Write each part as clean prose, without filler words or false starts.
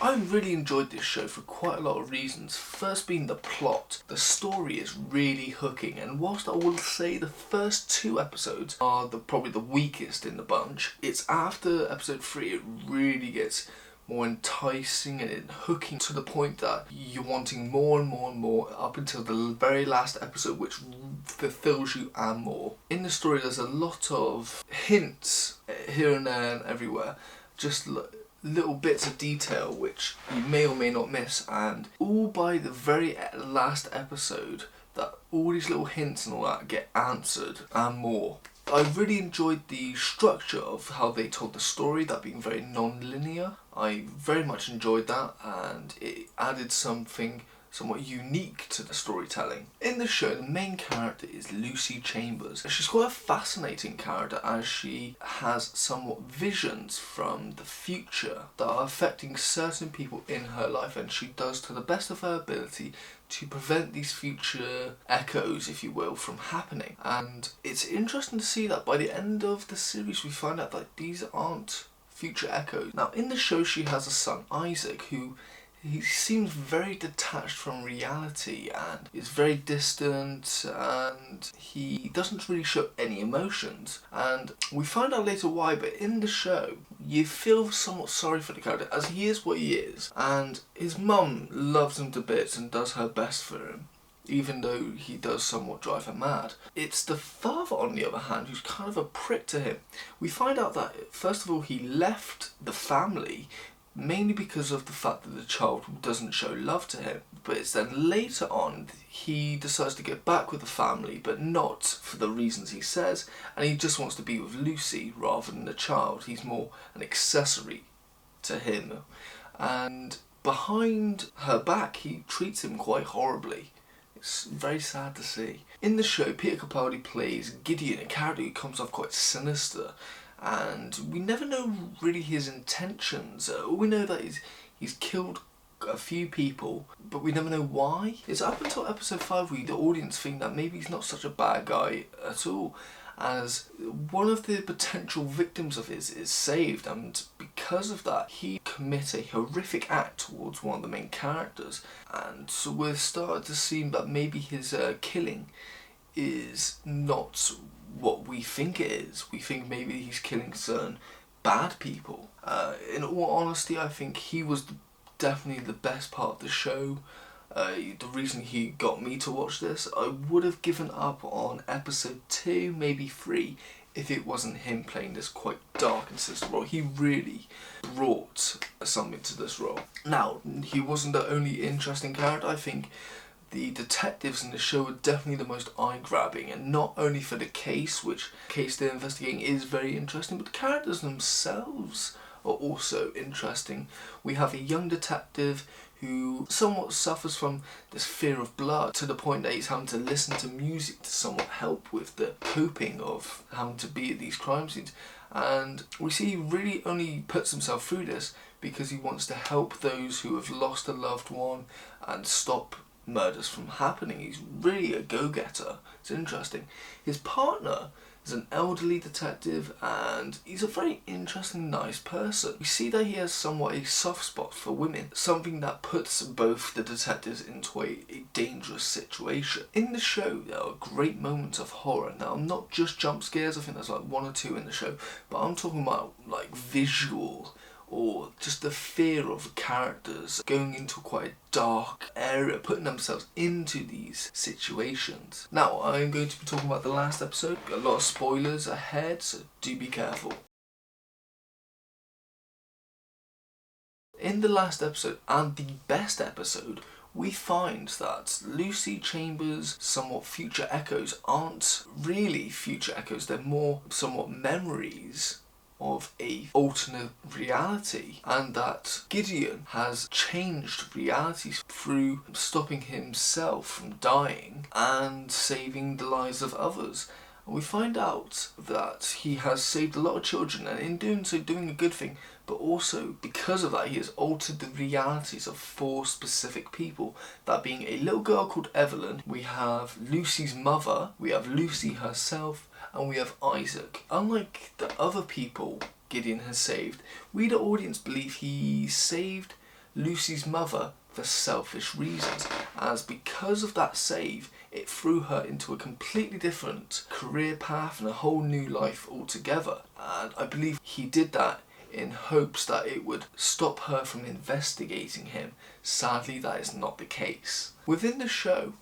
I really enjoyed this show for quite a lot of reasons. First being the plot. The story is really hooking, and whilst I will say the first 2 episodes are probably the weakest in the bunch, it's after episode 3 it really gets more enticing and hooking to the point that you're wanting more and more and more up until the very last episode, which fulfills you and more. In the story there's a lot of hints here and there and everywhere, just little bits of detail which you may or may not miss, and all by the very last episode that all these little hints and all that get answered and more. I really enjoyed the structure of how they told the story, that being very non-linear. I very much enjoyed that, and it added something somewhat unique to the storytelling. In the show, the main character is Lucy Chambers. She's quite a fascinating character as she has somewhat visions from the future that are affecting certain people in her life, and she does to the best of her ability to prevent these future echoes, if you will, from happening. And it's interesting to see that by the end of the series we find out that these aren't future echoes. Now in the show she has a son, Isaac, who he seems very detached from reality and is very distant, and he doesn't really show any emotions. And we find out later why, but in the show you feel somewhat sorry for the character as he is what he is, and his mum loves him to bits and does her best for him, even though he does somewhat drive her mad. It's the father, on the other hand, who's kind of a prick to him. We find out that, first of all, he left the family mainly because of the fact that the child doesn't show love to him. But it's then later on he decides to get back with the family, but not for the reasons he says, and he just wants to be with Lucy rather than the child. He's more an accessory to him, and behind her back he treats him quite horribly. It's very sad to see. In the show, Peter Capaldi plays Gideon, a character who comes off quite sinister, and we never know really his intentions. All we know that he's killed a few people, but we never know why. It's up until episode 5 where the audience think that maybe he's not such a bad guy at all, as one of the potential victims of his is saved, and because of that he commits a horrific act towards one of the main characters, and so we're starting to see that maybe his killing is not what we think it is. We think maybe he's killing certain bad people. In all honesty, I think he was definitely the best part of the show. The reason he got me to watch this, I would have given up on episode 2, maybe 3, if it wasn't him playing this quite dark and sinister role. He really brought something to this role. Now, he wasn't the only interesting character. I think the detectives in the show are definitely the most eye-grabbing, and not only for the case, which case they're investigating is very interesting, but the characters themselves are also interesting. We have a young detective who somewhat suffers from this fear of blood to the point that he's having to listen to music to somewhat help with the coping of having to be at these crime scenes. And we see he really only puts himself through this because he wants to help those who have lost a loved one and stop murders from happening. He's really a go-getter. It's interesting. His partner is an elderly detective, and he's a very interesting, nice person. We see that he has somewhat a soft spot for women, something that puts both the detectives into a dangerous situation. In the show there are great moments of horror. Now, not just jump scares, I think there's like 1 or 2 in the show, but I'm talking about like visual or just the fear of characters going into quite a dark area, putting themselves into these situations. Now, I'm going to be talking about the last episode. A lot of spoilers ahead, so do be careful. In the last episode, and the best episode, we find that Lucy Chambers' somewhat future echoes aren't really future echoes, they're more somewhat memories of a alternate reality, and that Gideon has changed realities through stopping himself from dying and saving the lives of others. And we find out that he has saved a lot of children, and in doing so doing a good thing, but also because of that he has altered the realities of 4 specific people, that being a little girl called Evelyn, we have Lucy's mother, we have Lucy herself, and we have Isaac. Unlike the other people Gideon has saved, we the audience believe he saved Lucy's mother for selfish reasons, as because of that save, it threw her into a completely different career path and a whole new life altogether. And I believe he did that in hopes that it would stop her from investigating him. Sadly, that is not the case. Within the show,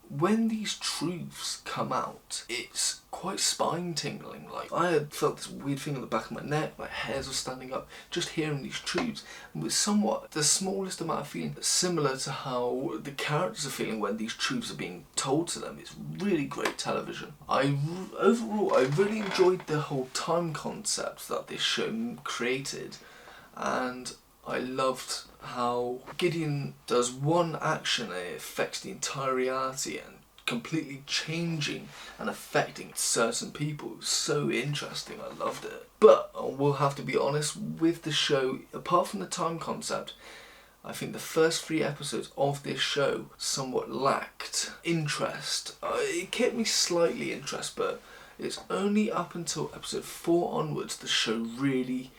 when these truths come out, it's quite spine-tingling. Like, I had felt this weird thing on the back of my neck, my hairs were standing up, just hearing these truths. And with somewhat the smallest amount of feeling, similar to how the characters are feeling when these truths are being told to them. It's really great television. Overall, I really enjoyed the whole time concept that this show created, and I loved how Gideon does one action and it affects the entire reality and completely changing and affecting certain people. It was so interesting, I loved it. But I will have to be honest with the show, apart from the time concept, I think the first 3 episodes of this show somewhat lacked interest. It kept me slightly interested, but it's only up until episode 4 onwards the show really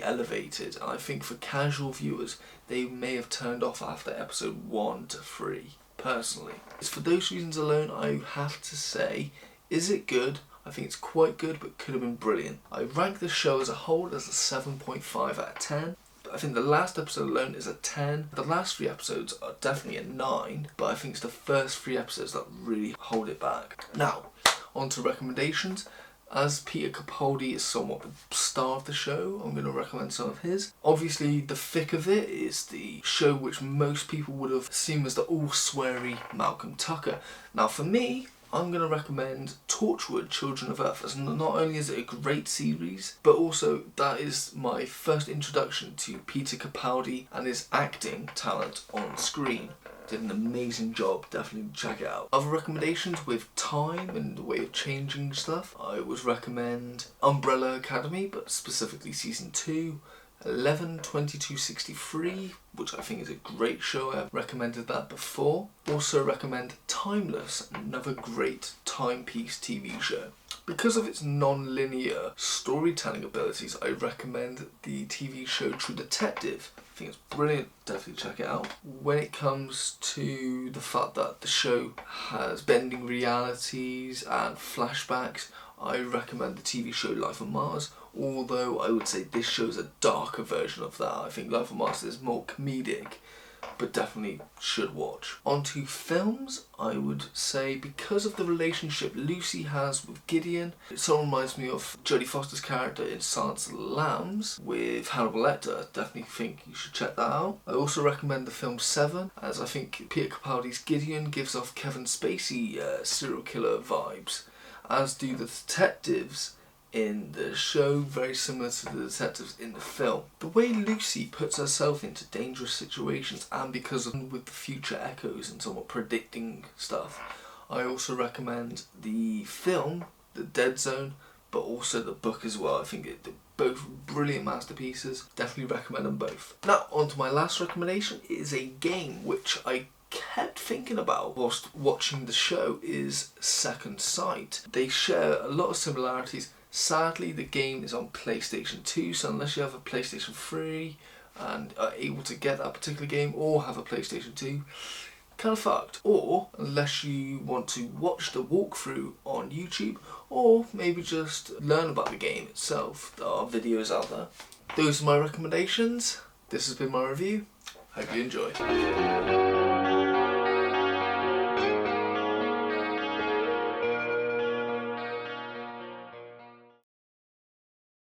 elevated, and I think for casual viewers they may have turned off after episode 1 to 3 personally. It's for those reasons alone I have to say, is it good? I think it's quite good, but could have been brilliant. I rank the show as a whole as a 7.5 out of 10. I think the last episode alone is a 10. The last 3 episodes are definitely a 9, but I think it's the first 3 episodes that really hold it back. Now, on to recommendations. As Peter Capaldi is somewhat the star of the show, I'm going to recommend some of his. Obviously, the thick of it is the show which most people would have seen as the all-sweary Malcolm Tucker. Now, for me, I'm going to recommend Torchwood Children of Earth, as not only is it a great series, but also that is my first introduction to Peter Capaldi and his acting talent on screen. Did an amazing job, definitely check it out. Other recommendations with time and the way of changing stuff, I would recommend Umbrella Academy, but specifically season 2, 11/22/63, which I think is a great show. I've recommended that before. Also recommend Timeless, another great timepiece TV show. Because of its non-linear storytelling abilities, I recommend the TV show True Detective. I think it's brilliant, definitely check it out. When it comes to the fact that the show has bending realities and flashbacks, I recommend the TV show Life on Mars, although I would say this show's a darker version of that. I think Life on Mars is more comedic, but definitely should watch. On to films, I would say because of the relationship Lucy has with Gideon, it sort of reminds me of Jodie Foster's character in Silence of the Lambs with Hannibal Lecter. Definitely think you should check that out. I also recommend the film Seven, as I think Peter Capaldi's Gideon gives off Kevin Spacey serial killer vibes, as do the detectives in the show, very similar to the detectives in the film. The way Lucy puts herself into dangerous situations, and because of with the future echoes and somewhat predicting stuff, I also recommend the film, The Dead Zone, but also the book as well. I think they're both brilliant masterpieces. Definitely recommend them both. Now, on to my last recommendation. It is a game which I kept thinking about whilst watching the show, is Second Sight. They share a lot of similarities. Sadly, the game is on PlayStation 2, so unless you have a PlayStation 3 and are able to get that particular game or have a PlayStation 2, kind of fucked. Or unless you want to watch the walkthrough on YouTube, or maybe just learn about the game itself. There are videos out there. Those are my recommendations. This has been my review. Hope you enjoy.